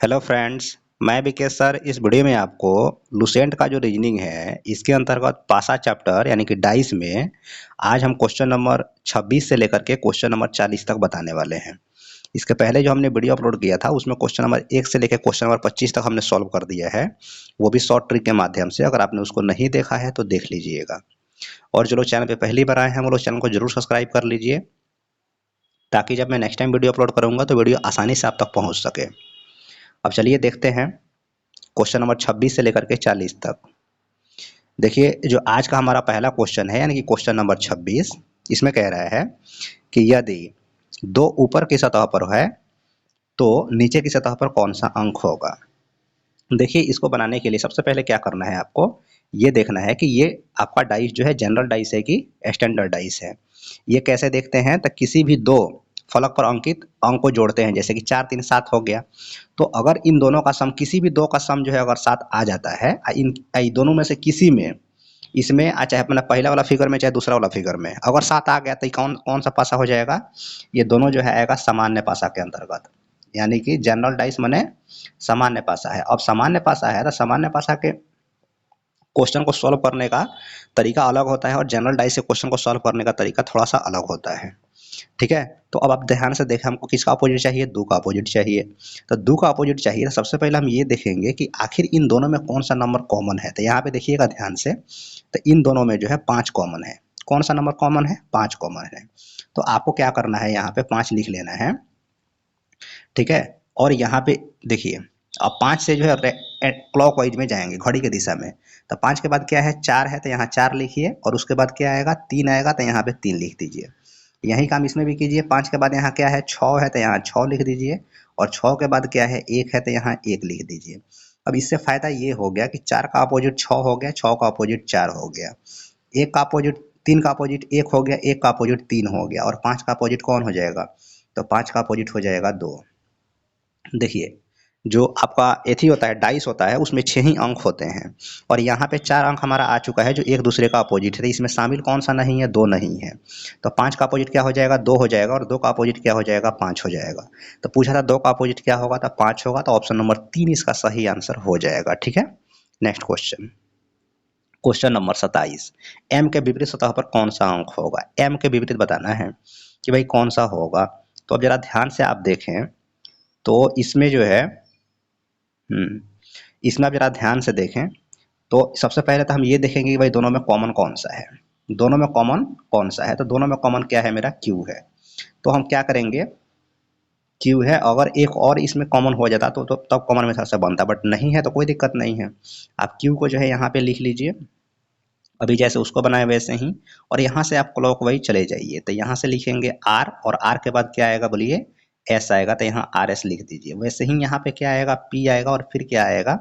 Hello friends. मैं Vikesh sir इस video में आपको लुसेंट का जो रीजनिंग है इसके अंतर्गत पासा चैप्टर यानी कि डाइस में आज हम क्वेश्चन नंबर 26 से लेकर के क्वेश्चन नंबर 40 तक बताने वाले हैं। इसके पहले जो हमने वीडियो अपलोड किया था उसमें क्वेश्चन नंबर 1 से लेकर क्वेश्चन नंबर 25 तक हमने सॉल्व कर दिया है, वो भी शॉर्ट ट्रिक के माध्यम से। अगर आपने उसको नहीं देखा है तो देख लीजिएगा। और जो लोग चैनल पर पहली बार आए हैं वो लोग चैनल को जरूर सब्सक्राइब कर लीजिए, ताकि जब मैं नेक्स्ट टाइम वीडियो अपलोड करूँगा तो वीडियो आसानी से आप तक पहुँच सके। अब चलिए देखते हैं क्वेश्चन नंबर 26 से लेकर के 40 तक। देखिए, जो आज का हमारा पहला क्वेश्चन है यानी कि क्वेश्चन नंबर 26, इसमें कह रहा है कि यदि दो ऊपर की सतह पर है तो नीचे की सतह पर कौन सा अंक होगा। देखिए, इसको बनाने के लिए सबसे पहले क्या करना है, आपको ये देखना है कि ये आपका डाइस जो है जनरल डाइस है कि स्टैंडर्ड डाइस है। ये कैसे देखते हैं, तो किसी भी दो फलक पर अंकित अंक को जोड़ते हैं, जैसे कि 4 3 7 हो गया। तो अगर इन दोनों का सम, किसी भी दो का सम जो है अगर 7 आ जाता है, इन दोनों में से किसी में, इसमें चाहे अपना पहला वाला फिगर में चाहे दूसरा वाला फिगर में अगर 7 आ गया तो कौन कौन सा पासा हो जाएगा, ये दोनों जो है आएगा सामान्य पासा के अंतर्गत। यानी कि जनरल डाइस माने सामान्य पासा है। अब सामान्य पासा है तो सामान्य पासा के क्वेश्चन को सॉल्व करने का तरीका अलग होता है और जनरल डाइस से क्वेश्चन को सॉल्व करने का तरीका थोड़ा सा अलग होता है। ठीक है, तो अब आप ध्यान से देखें, हमको किसका अपोजिट चाहिए, दो का अपोजिट चाहिए। तो दो का अपोजिट चाहिए तो सबसे पहले हम ये देखेंगे कि आखिर इन दोनों में कौन सा नंबर कॉमन है। तो यहाँ पे देखिएगा ध्यान से, तो इन दोनों में जो है 5 कॉमन है। कौन सा नंबर कॉमन है, 5 कॉमन है। तो आपको क्या करना है, यहाँ पे 5 लिख लेना है। ठीक है, और यहाँ पे देखिए, अब 5 से जो है क्लॉक वाइज में जाएंगे, घड़ी के दिशा में। तो 5 के बाद क्या है, 4 है, तो यहाँ 4 लिखिए, और उसके बाद क्या आएगा, 3 आएगा, तो यहाँ पे 3 लिख दीजिए। यही काम इसमें भी कीजिए। 5 के बाद यहाँ क्या है, 6 है, तो यहाँ 6 लिख दीजिए, और 6 के बाद क्या है, 1 है, तो यहाँ 1 लिख दीजिए। अब इससे फायदा ये हो गया कि 4 का अपोजिट 6 हो गया, 6 का अपोजिट 4 हो गया, 1 का अपोजिट 3 का अपोजिट 1 हो गया, 1 का अपोजिट 3 हो गया, और 5 का अपोजिट कौन हो जाएगा, तो 5 का अपोजिट हो जाएगा 2। देखिए, जो आपका एथी होता है, डाइस होता है, उसमें 6 ही अंक होते हैं, और यहाँ पे 4 अंक हमारा आ चुका है जो एक दूसरे का अपोजिट है। तो इसमें शामिल कौन सा नहीं है, 2 नहीं है। तो 5 का अपोजिट क्या हो जाएगा, 2 हो जाएगा, और 2 का अपोजिट क्या हो जाएगा, 5 हो जाएगा। तो पूछा था 2 का अपोजिट क्या होगा, तो 5 होगा। तो ऑप्शन नंबर 3 इसका सही आंसर हो जाएगा। ठीक है, next question, question number 27। M के विपरीत सतह पर कौन सा अंक होगा। एम के विपरीत बताना है कि भाई कौन सा होगा। तो अब जरा ध्यान से आप देखें, तो इसमें जो है इसमें आप जरा ध्यान से देखें, तो सबसे पहले तो हम ये देखेंगे कि भाई दोनों में कॉमन कौन सा है। दोनों में कॉमन कौन सा है, तो दोनों में कॉमन क्या है, मेरा क्यू है। तो हम क्या करेंगे, क्यू है, अगर एक और इसमें कॉमन हो जाता तो तब कॉमन में से बनता, बट नहीं है तो कोई दिक्कत नहीं है। आप क्यू को जो है यहाँ पे लिख लीजिए, अभी जैसे उसको बनाए वैसे ही, और यहाँ से आप क्लॉक वाइज चले जाइए। तो यहाँ से लिखेंगे आर, और आर के बाद क्या आएगा, बोलिए एस आएगा, तो यहाँ आर एस लिख दीजिए। वैसे ही यहाँ पे क्या आएगा, पी आएगा, और फिर क्या आएगा,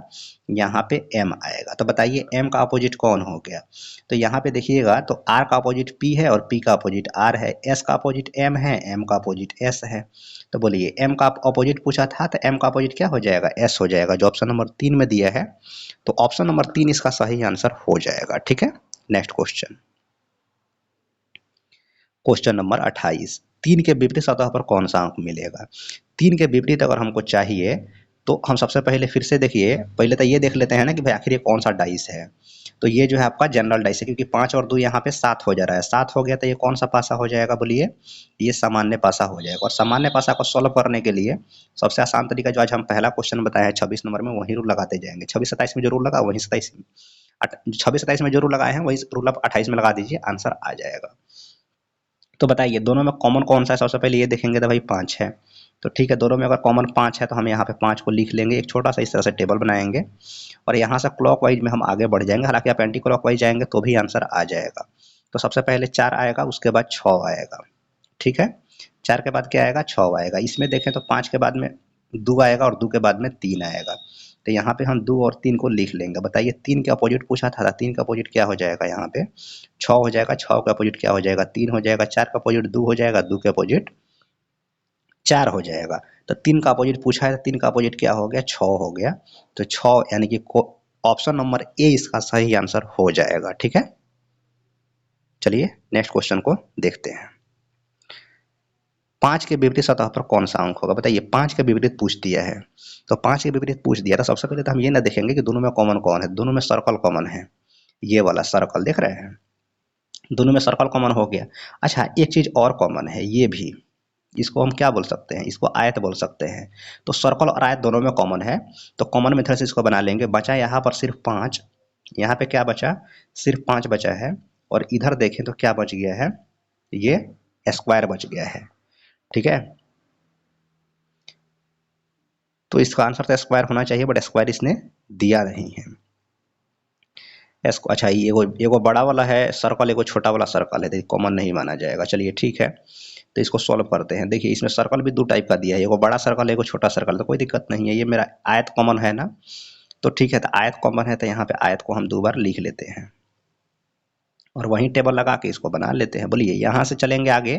यहाँ पे एम आएगा। तो बताइए एम का अपोजिट कौन हो गया। तो यहाँ पे देखिएगा, तो आर का अपोजिट पी है और पी का अपोजिट आर है, एस का अपोजिट एम है, एम का अपोजिट एस है। तो बोलिए एम का अपोजिट पूछा था, तो एम का अपोजिट क्या हो जाएगा, एस हो जाएगा, जो ऑप्शन नंबर 3 में दिया है। तो ऑप्शन नंबर 3 इसका सही आंसर हो जाएगा। ठीक है, नेक्स्ट क्वेश्चन, क्वेश्चन नंबर 28। 3 के विपरीत सतह पर कौन सा अंक मिलेगा। 3 के विपरीत अगर हमको चाहिए, तो हम सबसे पहले फिर से देखिए, पहले तो ये देख लेते हैं ना कि भाई आखिर ये कौन सा डाइस है। तो ये जो है आपका जनरल डाइस है, क्योंकि 5 और 2 यहाँ पे 7 हो जा रहा है। 7 हो गया तो ये कौन सा पासा हो जाएगा, बोलिए ये सामान्य पासा हो जाएगा। और सामान्य पासा को सॉल्व करने के लिए सबसे आसान तरीका जो आज हम पहला क्वेश्चन बताया है 26 नंबर में, वही रूल लगाते जाएंगे। 26 27 में जो रूल लगा वही 27 26 27 में जो रूल लगाए हैं वही रूल आप 28 में लगा दीजिए, आंसर आ जाएगा। तो बताइए दोनों में कॉमन कौन सा है, सबसे पहले ये देखेंगे तो भाई 5 है। तो ठीक है, दोनों में अगर कॉमन 5 है तो हम यहाँ पे 5 को लिख लेंगे, एक छोटा सा इस तरह से टेबल बनाएंगे, और यहाँ से क्लॉक वाइज में हम आगे बढ़ जाएंगे। हालांकि आप एंटी क्लॉक वाइज जाएंगे तो भी आंसर आ जाएगा। तो सबसे पहले 4 आएगा, उसके बाद 6 आएगा। ठीक है, 4 के बाद क्या आएगा, 6 आएगा। इसमें देखें तो 5 के बाद में 2 आएगा, और 2 के बाद में 3 आएगा। तो यहाँ पे हम 2 और 3 को लिख लेंगे। बताइए 3 के अपोजिट पूछा था, 3 का अपोजिट क्या हो जाएगा, यहाँ पे 6 हो जाएगा, 6 का अपोजिट क्या हो जाएगा, 3 हो जाएगा, 4 का अपोजिट 2 हो जाएगा, 2 के अपोजिट 4 हो जाएगा। तो 3 का अपोजिट पूछा है, तो 3 का अपोजिट क्या हो गया, 6 हो गया। तो 6 यानी कि ऑप्शन नंबर ए इसका सही आंसर हो जाएगा। ठीक है, चलिए नेक्स्ट क्वेश्चन को देखते हैं। 5 के विपरीत सतह पर कौन सा अंक होगा? बताइए, 5 के विपरीत पूछ दिया है, तो 5 के विपरीत पूछ दिया तो सबसे पहले तो हम ये ना देखेंगे कि दोनों में कॉमन कौन है। दोनों में सर्कल कॉमन है, ये वाला सर्कल देख रहे हैं, दोनों में सर्कल कॉमन हो गया। अच्छा, एक चीज़ और कॉमन है, ये भी, इसको हम क्या बोल सकते हैं? इसको आयत बोल सकते हैं। तो सर्कल और आयत दोनों में कॉमन है, तो कॉमन मेथड से इसको बना लेंगे। बचा यहाँ पर सिर्फ 5, यहाँ पे क्या बचा? सिर्फ 5 बचा है, और इधर देखें तो क्या बच गया है? ये स्क्वायर बच गया है, ठीक है। तो इसका आंसर तो स्क्वायर होना चाहिए, बट स्क्वायर इसने दिया नहीं है। अच्छा, ये एगो बड़ा वाला है सर्कल, एगो छोटा वाला सर्कल है, तो कॉमन नहीं माना जाएगा। चलिए ठीक है, तो इसको सॉल्व करते हैं। देखिए, इसमें सर्कल भी 2 टाइप का दिया है, एगो बड़ा सर्कल, एगो छोटा सर्कल, तो कोई दिक्कत नहीं है। ये मेरा आयत कॉमन है ना, तो ठीक है, तो आयत कॉमन है, तो यहाँ पे आयत को हम 2 बार लिख लेते हैं और वहीं टेबल लगा के इसको बना लेते हैं। बोलिए, यहाँ से चलेंगे आगे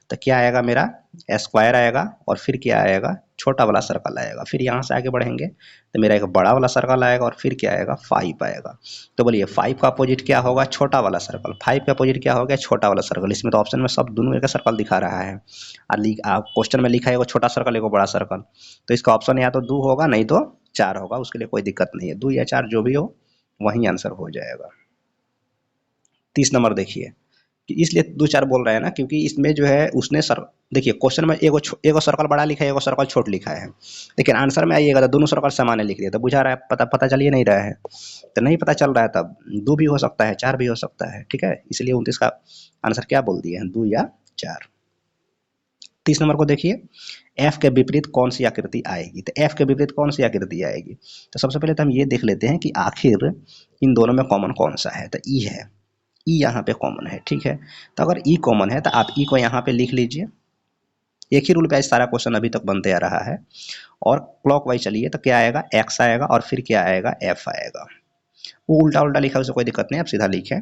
तो क्या आएगा? मेरा स्क्वायर आएगा, और फिर क्या आएगा? छोटा वाला सर्कल आएगा। फिर यहाँ से आगे बढ़ेंगे तो मेरा एक बड़ा वाला सर्कल आएगा, और फिर क्या आएगा? 5 आएगा। तो बोलिए, 5 का अपोजिट क्या होगा? छोटा वाला सर्कल। 5 का अपोजिट क्या हो गया? छोटा वाला सर्कल। इसमें तो ऑप्शन में सब दोनों का सर्कल दिखा रहा है, और क्वेश्चन में लिखा है एगो छोटा सर्कल, एगो बड़ा सर्कल, तो इसका ऑप्शन या तो 2 होगा, नहीं तो 4 होगा। उसके लिए कोई दिक्कत नहीं है, 2 या 4 जो भी हो वही आंसर हो जाएगा। 30 नंबर देखिए, कि इसलिए 2-4 बोल रहे हैं ना, क्योंकि इसमें जो है उसने सर, देखिए क्वेश्चन में एगो सर्कल बड़ा लिखा है, एगो सर्कल छोट लिखा है, लेकिन आंसर में आइएगा तो दोनों सर्कल समान लिख दिया, तो बुझा रहा है, पता चल ही नहीं रहा है। तो नहीं पता चल रहा है, तब 2 भी हो सकता है, 4 भी हो सकता है, ठीक है। इसलिए 29 का आंसर क्या बोल दिए हैं? 2 या 4। 30 नंबर को देखिए, एफ के विपरीत कौन सी आकृति आएगी? तो एफ के विपरीत कौन सी आकृति आएगी? तो सबसे पहले तो हम ये देख लेते हैं कि आखिर इन दोनों में कॉमन कौन सा है। तो ई है, ई यहाँ पे कॉमन है, ठीक है। तो अगर ई कॉमन है तो आप ई को यहाँ पे लिख लीजिए। एक ही रूल पे सारा क्वेश्चन अभी तक बनते आ रहा है। और क्लॉक वाइज चलिए तो क्या आएगा? एक्स आएगा, और फिर क्या आएगा? एफ आएगा। वो उल्टा उल्टा लिखा है, उससे कोई दिक्कत नहीं, आप सीधा लिखें।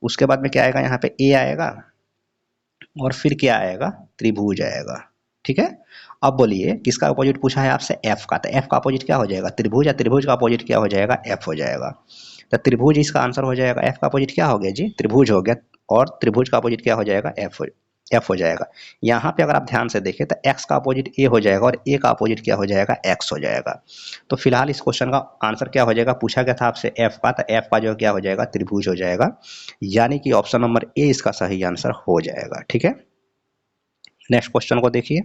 उसके बाद में क्या आएगा? यहाँ पे ए आएगा, और फिर क्या आएगा? त्रिभुज आएगा, ठीक है। अब बोलिए, किसका अपोजिट पूछा है आपसे? एफ का। तो एफ का अपोजिट क्या हो जाएगा? त्रिभुज। या त्रिभुज का अपोजिट क्या हो जाएगा? एफ हो जाएगा। तो त्रिभुज इसका आंसर हो जाएगा। एफ का अपोजिट क्या हो गया जी? त्रिभुज हो गया, और त्रिभुज का अपोजिट क्या हो जाएगा? एफ हो जाएगा। यहाँ पे अगर आप ध्यान से देखें तो एक्स का अपोजिट ए हो जाएगा, और ए का अपोजिट क्या हो जाएगा? एक्स हो जाएगा। तो फिलहाल इस क्वेश्चन का आंसर क्या हो जाएगा? पूछा गया था आपसे एफ का, तो एफ का जो क्या हो जाएगा? त्रिभुज हो जाएगा। यानी कि ऑप्शन नंबर ए इसका सही आंसर हो जाएगा, ठीक है। नेक्स्ट क्वेश्चन को देखिए,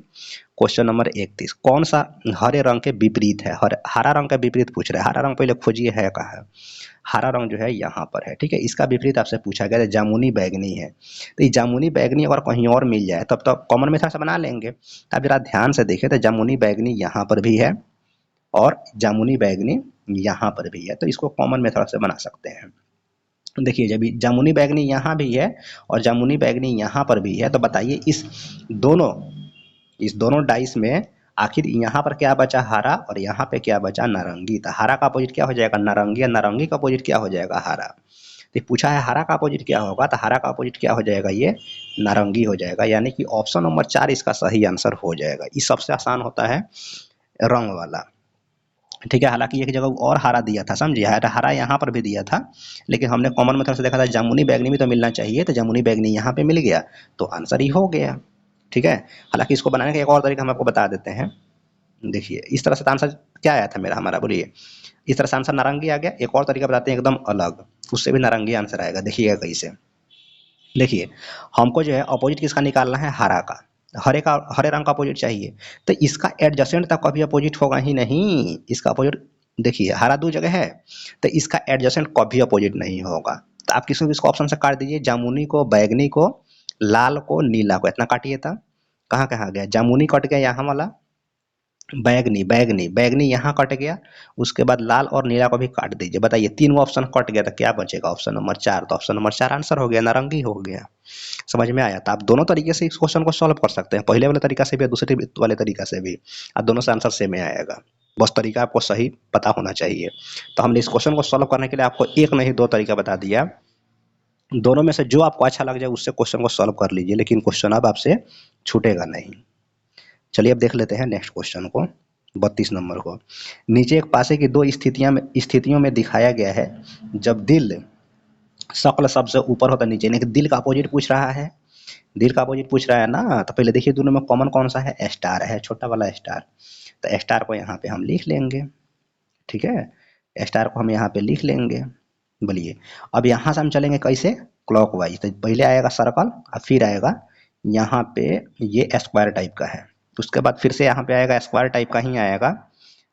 क्वेश्चन नंबर 31, कौन सा हरे रंग के विपरीत है? हरा रंग का विपरीत पूछ रहा है। हरा रंग पहले खोजिए है कहाँ है। हरा रंग जो है यहाँ पर है, ठीक है। इसका विपरीत आपसे पूछा गया है, जामुनी बैगनी है। तो ये जामुनी बैगनी अगर कहीं और मिल जाए तब तो कॉमन मेथड से बना लेंगे। अब जरा ध्यान से देखें तो जामुनी बैगनी यहाँ पर भी है, और जामुनी बैगनी यहाँ पर भी है, तो इसको कॉमन मेथड से बना सकते हैं। देखिए, जब जामुनी बैगनी यहाँ भी है और जामुनी बैगनी यहाँ पर भी है, तो बताइए इस दोनों डाइस में आखिर यहाँ पर क्या बचा? हरा, और यहाँ पे क्या बचा? नारंगी। तो हरा का अपोजिट क्या हो जाएगा? नारंगी, और नारंगी का अपोजिट क्या हो जाएगा? हरा। तो पूछा है हरा का अपोजिट क्या होगा, तो हरा का अपोजिट क्या हो जाएगा? ये नारंगी हो जाएगा। यानी कि ऑप्शन नंबर 4 इसका सही आंसर हो जाएगा। ये सबसे आसान होता है रंग वाला, ठीक है। हालांकि एक जगह और हरा दिया था, समझिए, हरा यहाँ पर भी दिया था, लेकिन हमने कॉमन मेथड से देखा था जामुनी बैगनी भी तो मिलना चाहिए, तो जामुनी बैगनी यहाँ पे मिल गया, तो आंसर ही हो गया, ठीक है। हालांकि इसको बनाने का एक और तरीका हम आपको बता देते हैं। देखिए, इस तरह से आंसर क्या आया था मेरा, हमारा, बोलिए, इस तरह से आंसर नारंगी आ गया। एक और तरीका बताते हैं एकदम अलग, उससे भी नारंगी आंसर आएगा। देखिएगा कैसे। देखिए, हमको जो है अपोजिट किसका निकालना है? हरा का। हरे रंग का अपोजिट चाहिए, तो इसका एडजेसेंट तो कभी अपोजिट होगा ही नहीं। इसका अपोजिट देखिए, हरा 2 जगह है, तो इसका एडजेसेंट कभी अपोजिट नहीं होगा। तो आप किसको ऑप्शन से काट दीजिए, जामुनी को, बैगनी को, लाल को, नीला को, इतना काटिए। था कहाँ कहाँ गया? जामुनी कट गया यहाँ वाला, बैगनी बैगनी बैगनी यहाँ कट गया, उसके बाद लाल और नीला को भी काट दीजिए। बताइए, 3 ऑप्शन कट गया तो क्या बचेगा? Option number 4। तो ऑप्शन नंबर 4 आंसर हो गया, नारंगी हो गया। समझ में आया? तो आप दोनों तरीके से इस क्वेश्चन को सॉल्व कर सकते हैं, पहले वाले तरीका से भी और दूसरे वाले तरीका से भी, और दोनों से आंसर सेम आएगा। बस तरीका आपको सही पता होना चाहिए। तो हमने इस क्वेश्चन को सॉल्व करने के लिए आपको एक नहीं 2 तरीका बता दिया। दोनों में से जो आपको अच्छा लग जाए उससे क्वेश्चन को सॉल्व कर लीजिए, लेकिन क्वेश्चन अब आपसे छूटेगा नहीं। चलिए अब देख लेते हैं नेक्स्ट क्वेश्चन को, 32 नंबर को। नीचे एक पासे की 2 स्थितियों में दिखाया गया है, जब दिल शकल सबसे ऊपर होता नीचे, यानी कि दिल का अपोजिट पूछ रहा है, दिल का अपोजिट पूछ रहा है ना, तो पहले देखिए दोनों में कॉमन कौन सा है, स्टार है, छोटा वाला स्टार। तो स्टार को यहाँ पे हम लिख लेंगे, ठीक है, स्टार को हम यहाँ पे लिख लेंगे। बोलिए अब यहाँ से हम चलेंगे कैसे, क्लॉकवाइज। तो पहले आएगा सर्कल और फिर आएगा यहाँ पे ये स्क्वायर टाइप का है, उसके बाद फिर से यहाँ पे आएगा स्क्वायर टाइप का ही आएगा,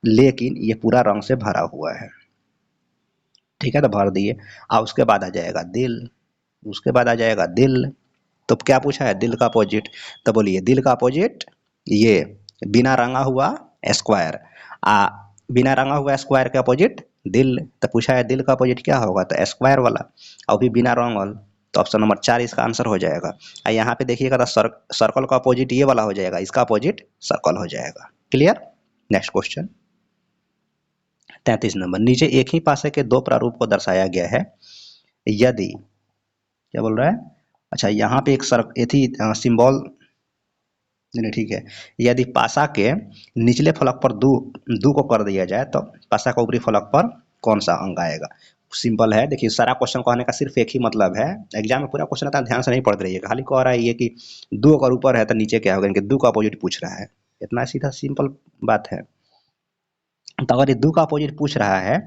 लेकिन ये पूरा रंग से भरा हुआ है, ठीक है, तो भर दिए। और उसके बाद आ जाएगा दिल, उसके बाद आ जाएगा दिल। तो क्या पूछा है, दिल का अपोजिट। तो बोलिए दिल का अपोजिट ये बिना रंगा हुआ स्क्वायर, आ बिना रंगा हुआ स्क्वायर के अपोजिट दिल। तो पूछा है दिल का अपोजिट क्या होगा, तो स्क्वायर वाला, और भी बिना रंगल। तो ऑप्शन नंबर 4 इसका आंसर हो जाएगा। और यहाँ पे देखिएगा तो सर्कल का अपोजिट ये वाला हो जाएगा, इसका अपोजिट सर्कल हो जाएगा। क्लियर। नेक्स्ट क्वेश्चन 33 नंबर, नीचे एक ही पासे के दो प्रारूप को दर्शाया गया है, यदि क्या बोल रहा है, अच्छा यहाँ पे एक सिंबल, नहीं ठीक है, यदि पासा के निचले फलक पर दो को कर दिया जाए तो पासा का ऊपरी फलक पर कौन सा अंक आएगा। सिंपल है, देखिए सारा क्वेश्चन कहने का सिर्फ एक ही मतलब है, एग्जाम में पूरा क्वेश्चन आता है, ध्यान से नहीं पढ़ते रहिएगा, खाली कह रहा है ये कि दो अगर ऊपर है तो नीचे क्या होगा, इनके दो का अपोजिट पूछ रहा है, इतना सीधा सिंपल बात है। तो अगर ये दो का अपोजिट पूछ रहा है,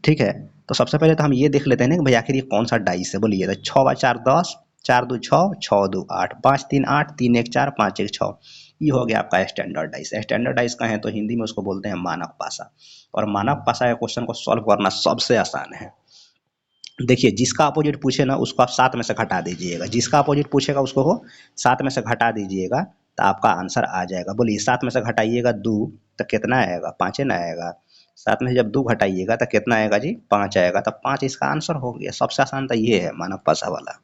ठीक है, तो सबसे पहले तो हम ये देख लेते हैं ना कि भाई आखिर ये कौन सा डाइस है। बोलिए, तो 6 × 4 10, 4 2 6, 6 2 8, 5 3 8, 3 1 4, 5 1 6। ये हो गया आपका स्टैंडर्ड डाइस। स्टैंडर्ड डाइस का है तो हिंदी में उसको बोलते हैं मानक पासा, और मानक पासा के क्वेश्चन को सॉल्व करना सबसे आसान है। देखिए जिसका अपोजिट पूछे ना उसको आप 7 में से घटा दीजिएगा, जिसका अपोजिट पूछेगा उसको 7 में से घटा दीजिएगा, तो आपका आंसर आ जाएगा। बोलिए 7 में से घटाइएगा 2, तो कितना आएगा, 5 ना आएगा। 7 में से जब 2 घटाइएगा तो कितना आएगा जी, 5 आएगा। तो 5 इसका आंसर हो गया। सबसे आसान तो ये है मानव पासा वाला।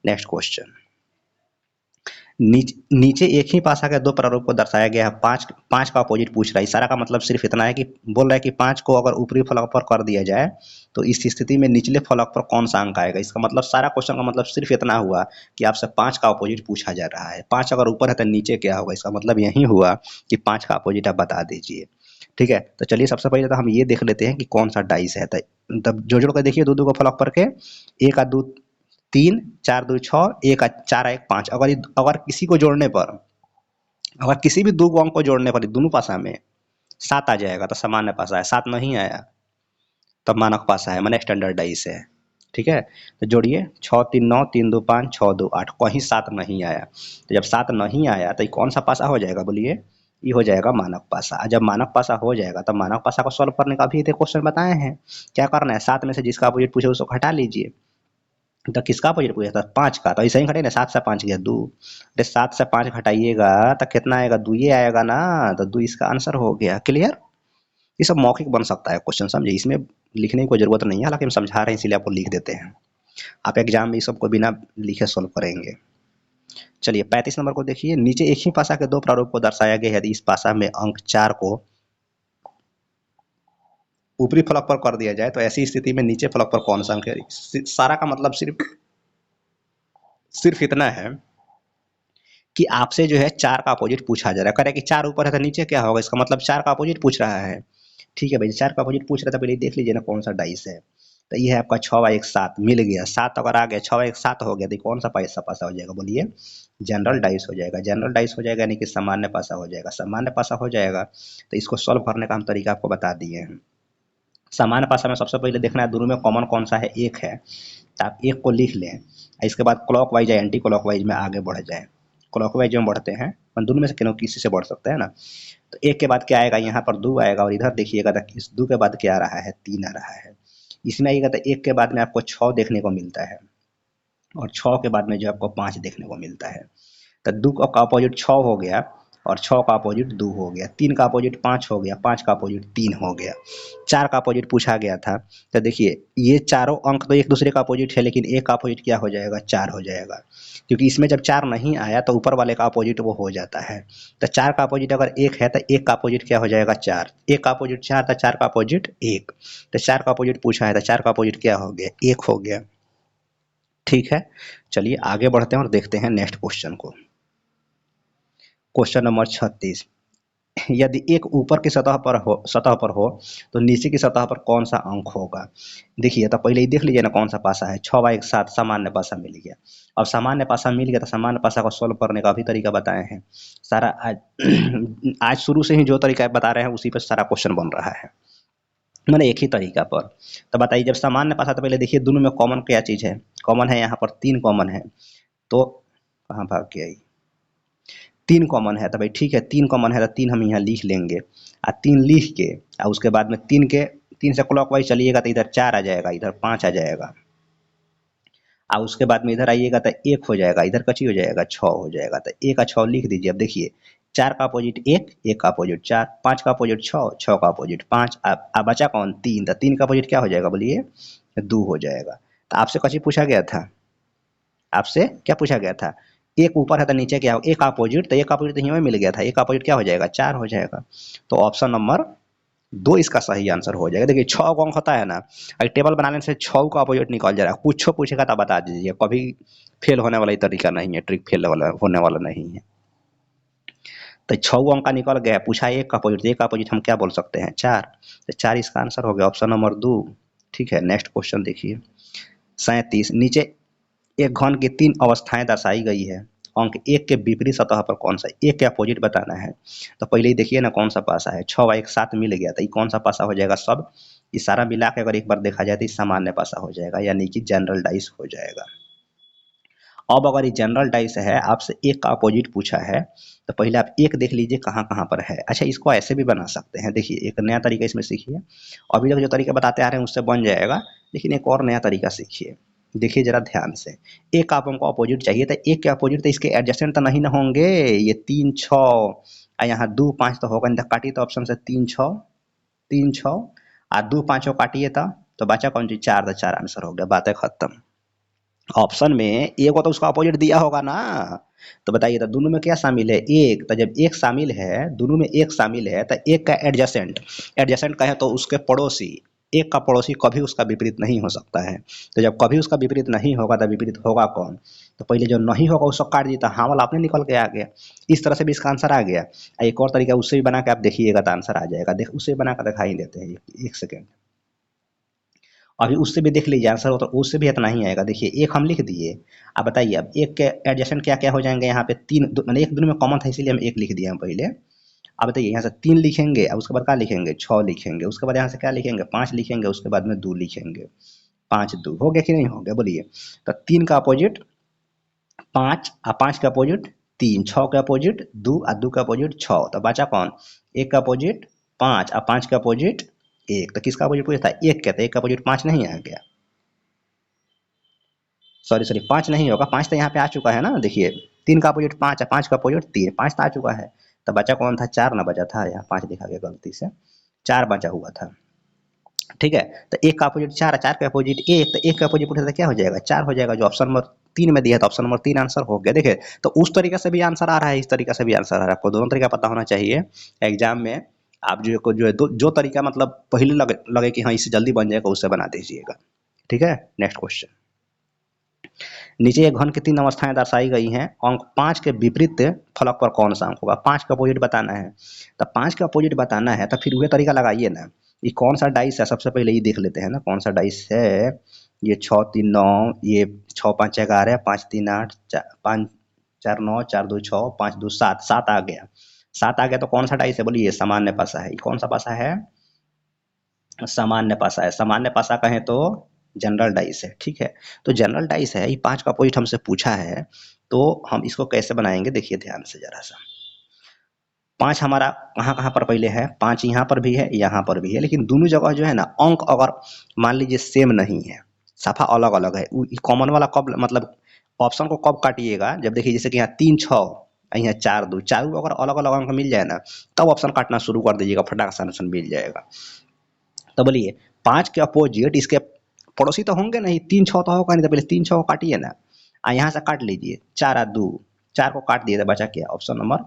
नेक्स्ट क्वेश्चन, नीचे एक ही पासा के दो प्रारूप को दर्शाया गया है, पाँच का अपोजिट पूछ रहा है। इशारा का मतलब सिर्फ इतना है कि बोल रहा है कि 5 को अगर ऊपरी फलक पर कर दिया जाए तो इस स्थिति में निचले फलक पर कौन सा अंक आएगा। इसका मतलब सारा क्वेश्चन का मतलब सिर्फ इतना हुआ कि आपसे 5 का अपोजिट पूछा जा रहा है। 5 अगर ऊपर है तो नीचे क्या होगा, इसका मतलब यही हुआ कि 5 का अपोजिट आप बता दीजिए। ठीक है, तो चलिए सबसे पहले तो हम ये देख लेते हैं कि कौन सा डाइस है। तब जोड़ कर देखिए, दो को फलक पर के, 1 और 2 3, 4 2 6, 1 4 1 5। अगर किसी को जोड़ने पर, अगर किसी भी दो अंक को जोड़ने पर दोनों पासा में 7 आ जाएगा तो सामान्य पासा है। 7 नहीं आया तब मानक पासा है, माने स्टैंडर्डाइज है। ठीक है, तो जोड़िए 6 3 9, 3 2 5, 6 2 8, कहीं 7 नहीं आया। तो जब 7 नहीं आया तो ये कौन सा पासा हो जाएगा, बोलिए, ये हो जाएगा मानक पासा। जब मानक पासा हो जाएगा तब मानक पासा को सॉल्व करने का भी क्वेश्चन बताए हैं। क्या करना है, 7 में से जिसका अपोजिट पूछे उसको हटा लीजिए। तो किसका अपोजिट पूछा था, 5 का, तो ऐसे ही घटे ना, 7 से 5 गया 2। अरे 7 से 5 घटाइएगा तो कितना आएगा, 2 ये आएगा ना, तो 2 इसका आंसर हो गया। क्लियर। ये सब मौखिक बन सकता है क्वेश्चन, समझे, इसमें लिखने की कोई जरूरत नहीं है, हालांकि हम समझा रहे हैं इसीलिए आपको लिख देते हैं। आप एग्जाम में इस सबको बिना लिखे सोल्व करेंगे। चलिए 35 नंबर को देखिए, नीचे एक ही पासा के दो प्रारूप को दर्शाया गया है, यदि इस पासा में अंक 4 को ऊपरी फलक पर कर दिया जाए तो ऐसी स्थिति में नीचे फलक पर कौन सा अंक है। सारा का मतलब सिर्फ इतना है कि आपसे जो है 4 का अपोजिट पूछा जा रहा है। कह रहा है कि 4 ऊपर है तो नीचे क्या होगा, इसका मतलब 4 का अपोजिट पूछ रहा है। ठीक है भाई, 4 का अपोजिट पूछ रहा था, पहले देख लीजिए ना कौन सा डाइस है। तो ये है आपका 6 × 1 7, मिल गया। 7 अगर आ गया, 6 × 1 7 हो गया, तो कौन सा पासा पासा हो जाएगा, बोलिए, जनरल डाइस हो जाएगा। जनरल डाइस हो जाएगा यानी कि सामान्य पासा हो जाएगा। सामान्य पासा हो जाएगा तो इसको सॉल्व करने का हम तरीका आपको बता दिए हैं। सामान्य पासा में सबसे पहले देखना है दोनों में कॉमन कौन सा है, एक है, तो आप एक को लिख लें। इसके बाद क्लॉक वाइज या एंटी क्लॉक वाइज में आगे बढ़ जाए। क्लॉक वाइज में बढ़ते हैं, दोनों में से किसी से बढ़ सकते हैं ना। तो एक के बाद क्या आएगा, यहाँ पर 2 आएगा, और इधर देखिएगा तो इस 2 के बाद क्या आ रहा है, 3 आ रहा है। इसमें आइएगा तो 1 के बाद में आपको 6 देखने को मिलता है, और 6 के बाद में जो आपको 5 देखने को मिलता है। तो 2 का अपोजिट 6 हो गया, और 6 का अपोजिट 2 हो गया। 3 का अपोजिट 5 हो गया, 5 का अपोजिट 3 हो गया। 4 का अपोजिट पूछा गया था, तो देखिए ये चारों अंक तो एक दूसरे का अपोजिट है, लेकिन एक का अपोजिट क्या हो जाएगा, 4 हो जाएगा, क्योंकि इसमें जब 4 नहीं आया तो ऊपर वाले का अपोजिट वो हो जाता है। तो 4 का अपोजिट अगर 1 है तो 1 का अपोजिट क्या हो जाएगा, 4। 1 का अपोजिट 4 था, 4 का अपोजिट 1। तो 4 का अपोजिट पूछा है तो 4 का अपोजिट क्या हो गया, 1 हो गया। ठीक है, चलिए आगे बढ़ते हैं और देखते हैं नेक्स्ट क्वेश्चन को। क्वेश्चन नंबर 36, यदि एक ऊपर की सतह पर हो तो नीचे की सतह पर कौन सा अंक होगा। देखिए तो पहले ही देख लीजिए ना कौन सा पासा है, 6/7 सामान्य पासा मिल गया। अब सामान्य पासा मिल गया तो सामान्य पासा को सोल्व करने का भी तरीका बताए हैं सारा। आज आज शुरू से ही जो तरीका बता रहे हैं उसी पर सारा क्वेश्चन बन रहा है, मैंने एक ही तरीका पर। तो बताइए जब सामान्य पासा, तो पहले देखिए दोनों में कॉमन क्या चीज़ है, कॉमन है यहाँ पर 3 कॉमन है। तो कहाँ भाग गया, 3 कॉमन है तो भाई ठीक है, 3 कॉमन है तो 3 हम यहाँ लिख लेंगे। 3 लिख के और उसके बाद में 3 से क्लॉकवाइज चलिएगा तो इधर 4 आ जाएगा, इधर 5 आ जाएगा। और उसके बाद में इधर आइएगा तो 1 हो जाएगा, इधर कची हो जाएगा 6 हो जाएगा। तो 1 और 6 लिख दीजिए। अब देखिए 4 का अपोजिट 1, 1 का अपोजिट 4, 5 का अपोजिट 6, 6 का अपोजिट 5। अब बचा कौन 3, तो 3 का अपोजिट क्या हो जाएगा बोलिए 2 हो जाएगा। तो आपसे कची पूछा गया था, आपसे क्या पूछा गया था, एक ऊपर है तो नीचे क्या हो, एक अपोजिट, तो एक अपोजिट तो यहाँ मिल गया था, एक अपोजिट क्या हो जाएगा 4 हो जाएगा। तो ऑप्शन नंबर 2 इसका सही आंसर हो जाएगा। देखिए 6 अंक होता है ना, अगर टेबल बनाने से 6 का अपोजिट निकल जा रहा है, कुछ पूछेगा तो बता दीजिए, कभी फेल होने वाला तरीका नहीं है, ट्रिक फेल वाला होने वाला नहीं है। तो 6 अंक का निकल गया, पूछा एक का अपोजिट, एक का अपोजिट हम क्या बोल सकते हैं 4, तो 4 इसका आंसर हो गया, ऑप्शन नंबर 2। ठीक है, नेक्स्ट क्वेश्चन देखिए 37। नीचे एक घन की 3 अवस्थाएं दर्शाई गई है, अंक 1 के विपरीत सतह पर कौन सा, 1 के अपोजिट बताना है। तो पहले ही देखिए ना कौन सा पासा है, 6/7 मिल गया, तो ये कौन सा पासा हो जाएगा, सब इशारा मिला के अगर एक बार देखा जाए तो सामान्य पासा हो जाएगा, यानी कि जनरल डाइस हो जाएगा। अब अगर ये जनरल डाइस है, आपसे 1 का अपोजिट पूछा है, तो पहले आप 1 देख लीजिए कहाँ कहाँ पर है। अच्छा इसको ऐसे भी बना सकते हैं, देखिए एक नया तरीका इसमें सीखिए, अभी तक जो तरीका बताते आ रहे हैं उससे बन जाएगा, लेकिन एक और नया तरीका सीखिए। देखिए जरा ध्यान से, एक आप हमको अपोजिट चाहिए था, 1 के अपोजिट तो इसके एडजस्टेंट तो नहीं ना होंगे, ये 3 6 और यहाँ 2 5 तो होगा नहीं, तो काटिए तो ऑप्शन से 3 6 3 6 और 2 5 काटिए तो बचा कौन चीज 4, तो 4 आंसर हो गया, बातें खत्म। ऑप्शन में एक को तो उसका अपोजिट दिया होगा ना, तो बताइए तो दोनों में क्या शामिल है, एक, तो जब एक शामिल है, दोनों में एक शामिल है, तो एक का एडजेसेंट, एडजेसेंट कहे तो उसके पड़ोसी, एक का पड़ोसी कभी उसका विपरीत नहीं हो सकता है। तो जब कभी उसका विपरीत नहीं होगा तो विपरीत होगा कौन, तो पहले जो नहीं होगा उसको काट दिया, हाँ वाला आपने निकल के आ गया, इस तरह से भी इसका आंसर आ गया। एक और तरीका उससे भी बना के आप देखिएगा तो आंसर आ जाएगा, देख उससे बना कर दिखाई देते हैं, एक सेकेंड, अभी उससे भी देख लीजिए आंसर हो तो उससे भी इतना ही आएगा। देखिए एक हम लिख दिए, अब बताइए अब एक के एडजस्टेंट क्या क्या हो जाएंगे, यहाँ पे 3 मैंने एक दोनों में कॉमन था इसीलिए हम 1 लिख दिए हम पहले। अब बताइए यहाँ से 3 लिखेंगे, अब उसके बाद क्या लिखेंगे 6 लिखेंगे, उसके बाद यहाँ से क्या लिखेंगे 5 लिखेंगे, उसके बाद में 2 लिखेंगे, 5 2 हो गया कि नहीं हो गया बोलिए। तो 3 का अपोजिट 5 और 5 का अपोजिट 3, 6 का अपोजिट 2 और 2 का अपोजिट 6, तो बचा कौन, 1 का अपोजिट 5 और 5 का अपोजिट 1, तो किसका अपोजिट पूछा था 1 का, तो 1 का अपोजिट 5 नहीं आ गया, सॉरी 5 नहीं होगा, 5 तो यहाँ पे आ चुका है ना, देखिए 3 का अपोजिट 5 है, 5 का अपोजिट 3, 5 तो आ चुका है, तो बचा कौन था 4 ना बचा था, यहाँ 5 लिखा गया गलती से, 4 बचा हुआ था। ठीक है, तो 1 का अपोजिट 4 है, 4 का अपोजिट 1, तो 1 का अपोजिट पूछा था क्या हो जाएगा 4 हो जाएगा, जो ऑप्शन नंबर 3 में दिया था, ऑप्शन नंबर 3 आंसर हो गया। देखिए तो उस तरीके से भी आंसर आ रहा है, इस तरीके से भी आंसर आ रहा है, आपको दोनों तरीका पता होना चाहिए एग्जाम में। आप जो है जो तरीका मतलब पहले लगे कि हाँ इससे जल्दी बन जाएगा उससे बना दीजिएगा। ठीक है, नेक्स्ट क्वेश्चन, नीचे एक घन की 3 अवस्थाएं दर्शाई गई हैं, अंक 5 के विपरीत फलक पर कौन सा अंक होगा, 5 का अपोजिट बताना है। तो 5 का अपोजिट बताना है तो फिर वही तरीका लगाइए ना, ये कौन सा डाइस है, सबसे पहले ये देख लेते हैं ना कौन सा डाइस है। ये 6 3 9, ये 6 5 11, 5 3 8, 5 4 9, 4 2 6, 5 2 7, 7 आ गया, 7 आ गया तो कौन सा डाइस है बोलिए, सामान्य पासा है। ये कौन सा पासा है, सामान्य पासा है, सामान्य पासा कहें तो जनरल डाइस है। ठीक है, तो जनरल डाइस है, ये 5 का पॉइंट हमसे पूछा है, तो हम इसको कैसे बनाएंगे देखिए ध्यान से जरा सा। 5 हमारा कहाँ कहाँ पर पहले है, 5 यहाँ पर भी है यहाँ पर भी है, लेकिन दोनों जगह जो है ना अंक अगर मान लीजिए सेम नहीं है, सफा अलग अलग है, कॉमन वाला कब मतलब ऑप्शन को कब काटिएगा, जब देखिए जैसे कि यहाँ 3 6 यहाँ 4 2, चारों अगर अलग अलग अंक मिल जाए ना तब ऑप्शन काटना शुरू कर दीजिएगा, फटाक से आंसर मिल जाएगा। तो बोलिए 5 के अपोजिट इसके पड़ोसी तो होंगे नहीं, 3 6 तो होगा नहीं, तो पहले 3 6 को काटिए ना, यहाँ से काट लीजिए 4 और 2, 4 को काट दिए तो बचा क्या, ऑप्शन नंबर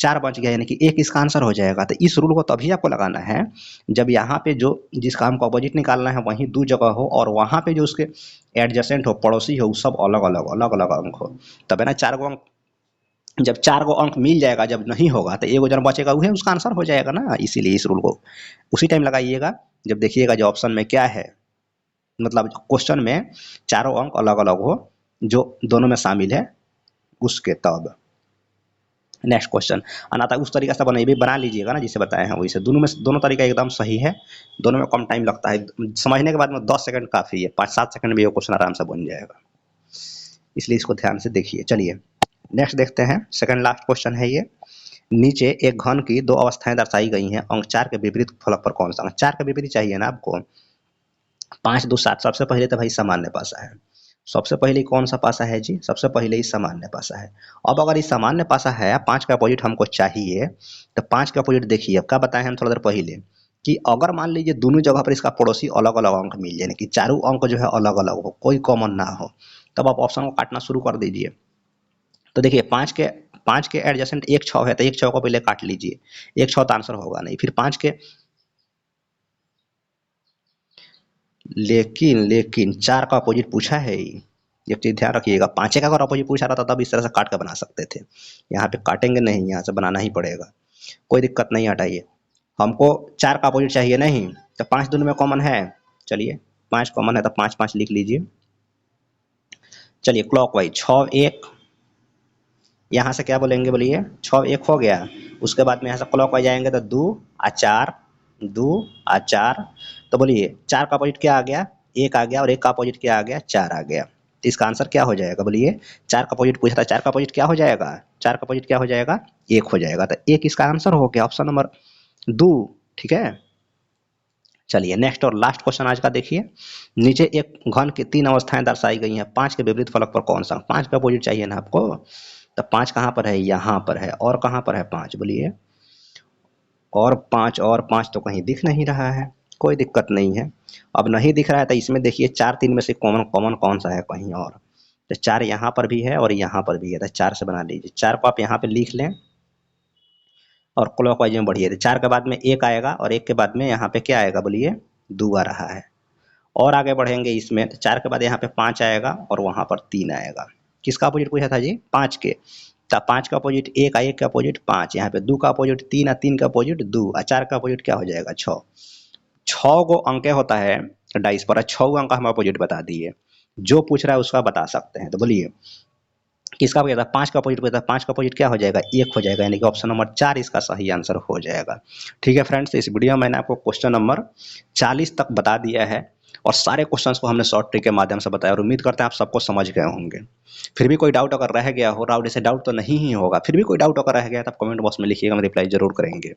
4 बच गया, यानी कि 1 इसका आंसर हो जाएगा। तो इस रूल को तभी आपको लगाना है जब यहाँ पे जो जिसका हमको अपोजिट निकालना है वहीं 2 जगह हो और वहाँ पे जो उसके एडजेसेंट हो पड़ोसी हो वो सब अलग अलग अंक हो, तब है ना 4 गो अंक जब 4 गो अंक मिल जाएगा, जब नहीं होगा तो एगो जन बचेगा वही उसका आंसर हो जाएगा ना, इसीलिए इस रूल को उसी टाइम लगाइएगा जब देखिएगा जो ऑप्शन में क्या है, मतलब क्वेश्चन में चारों अंक अलग अलग हो जो दोनों में शामिल है उसके तब। नेक्स्ट क्वेश्चन अनाता उस तरीके से बना लीजिएगा ना जिसे बताए हैं वैसे, दोनों तरीका एकदम सही है, दोनों में कम टाइम लगता है, समझने के बाद में 10 सेकंड काफ़ी है, 5-7 सेकंड में ये क्वेश्चन आराम से बन जाएगा, इसलिए इसको ध्यान से देखिए। चलिए नेक्स्ट देखते हैं, सेकंड लास्ट क्वेश्चन है ये। नीचे एक घन की 2 अवस्थाएं दर्शाई गई हैं, अंक 4 के विपरीत फलक पर कौन सा? अंक 4 के विपरीत चाहिए ना आपको, 5 2 7। सबसे पहले तो भाई सामान्य पासा है, सबसे पहले कौन सा पासा है जी? सबसे पहले ही सामान्य पासा है। अब अगर ये सामान्य पासा है, 5 का अपोजिट हमको चाहिए, तो 5 का अपोजिट देखिए, अब क्या बताए हम थोड़ा देर पहले कि अगर मान लीजिए दोनों जगह पर इसका पड़ोसी अलग अलग अंक मिल जाए, कि चारों अंक जो है अलग अलग हो, कोई कॉमन ना हो, तब आप ऑप्शन को काटना शुरू कर दीजिए। तो देखिए 5 के एडजेसेंट एक 6 है, तो एक 6 को पहले काट लीजिए, एक 6 तो आंसर होगा नहीं। फिर 5 के लेकिन 4 का अपोजिट पूछा है ही, एक चीज़ ध्यान रखिएगा, 5 का अगर अपोजिट पूछा रहता तब इस तरह से काट के बना सकते थे, यहाँ पे काटेंगे नहीं, यहाँ से बनाना ही पड़ेगा, कोई दिक्कत नहीं हटाइए। हमको 4 का अपोजिट चाहिए नहीं, तो 5 दोनों में कॉमन है, चलिए 5 कॉमन है तो 5 5 लिख लीजिए। चलिए क्लॉकवाइज 6 1, यहाँ से क्या बोलेंगे बोलिए, 6 1 हो गया, उसके बाद में यहाँ से क्लॉकवाइज आएंगे तो 2 और 4, 2 और 4, तो बोलिए 4 का अपोजिट क्या आ गया, 1 आ गया, और 1 का अपोजिट क्या आ गया, 4 आ गया। तो इसका आंसर क्या हो जाएगा बोलिए, 4 का अपोजिट पूछा था, 4 का अपोजिट क्या हो जाएगा, 4 का अपोजिट क्या हो जाएगा, 1 हो जाएगा, तो 1 इसका आंसर हो गया, ऑप्शन नंबर 2। ठीक है, चलिए नेक्स्ट और लास्ट क्वेश्चन आज का देखिए। नीचे एक घन की 3 अवस्थाएं दर्शाई गई हैं, 5 के विपरीत फलक पर कौन सा? 5 का अपोजिट चाहिए ना आपको, तो 5 कहाँ पर है, यहाँ पर है, और कहाँ पर है 5 बोलिए, और 5 तो कहीं दिख नहीं रहा है, कोई दिक्कत नहीं है। अब नहीं दिख रहा है तो इसमें देखिए 4 3 में से कॉमन कॉमन कौन सा है कहीं और, तो 4 यहाँ पर भी है और यहाँ पर भी है, तो 4 से बना लीजिए, 4 को आप यहाँ पे लिख लें और क्लॉकवाइज में बढ़िए, तो 4 के बाद में 1 आएगा और 1 के बाद में यहाँ पे क्या आएगा बोलिए, 2 आ रहा है। और आगे बढ़ेंगे इसमें, 4 के बाद यहाँ पे 5 आएगा और वहाँ पर 3 आएगा। किसका अपोजिट पूछा था जी, 5 के, तो 5 का अपोजिट 1 और 1 का अपोजिट 5, यहाँ पे 2 का अपोजिट 3 और 3 का अपोजिट 2 और 4 का अपोजिट क्या हो जाएगा, 6। 6 गो अंक होता है डाइस पर, 6 अंक हम अपोजिट बता दिए, जो पूछ रहा है उसका बता सकते हैं। तो बोलिए किसका पूछा था, 5 का अपोजिट पूछा था, 5 का अपोजिट क्या हो जाएगा, 1 हो जाएगा, यानी कि ऑप्शन नंबर 4 इसका सही आंसर हो जाएगा। ठीक है फ्रेंड्स, इस वीडियो में मैंने आपको क्वेश्चन नंबर 40 तक बता दिया है और सारे क्वेश्चंस को हमने शॉर्ट ट्रिक के माध्यम से बताया और उम्मीद करते हैं आप सबको समझ गए होंगे। फिर भी कोई डाउट अगर रह गया हो, डाउट ऐसे डाउट तो नहीं ही होगा, फिर भी कोई डाउट अगर रह गया तो आप कमेंट बॉक्स में लिखिएगा, हम रिप्लाई जरूर करेंगे।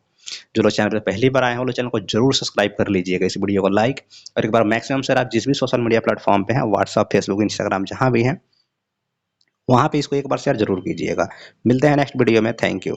जो लोग चैनल पर पहली बार आए हैं वो लोग चैनल को जरूर सब्सक्राइब कर लीजिएगा, इस वीडियो को लाइक, और एक बार मैक्सिमम सर आप जिस भी सोशल मीडिया प्लेटफॉर्म पे हैं, व्हाट्सअप फेसबुक इंस्टाग्राम जहाँ भी हैं वहाँ पे इसको एक बार शेयर जरूर कीजिएगा। मिलते हैं नेक्स्ट वीडियो में, थैंक यू।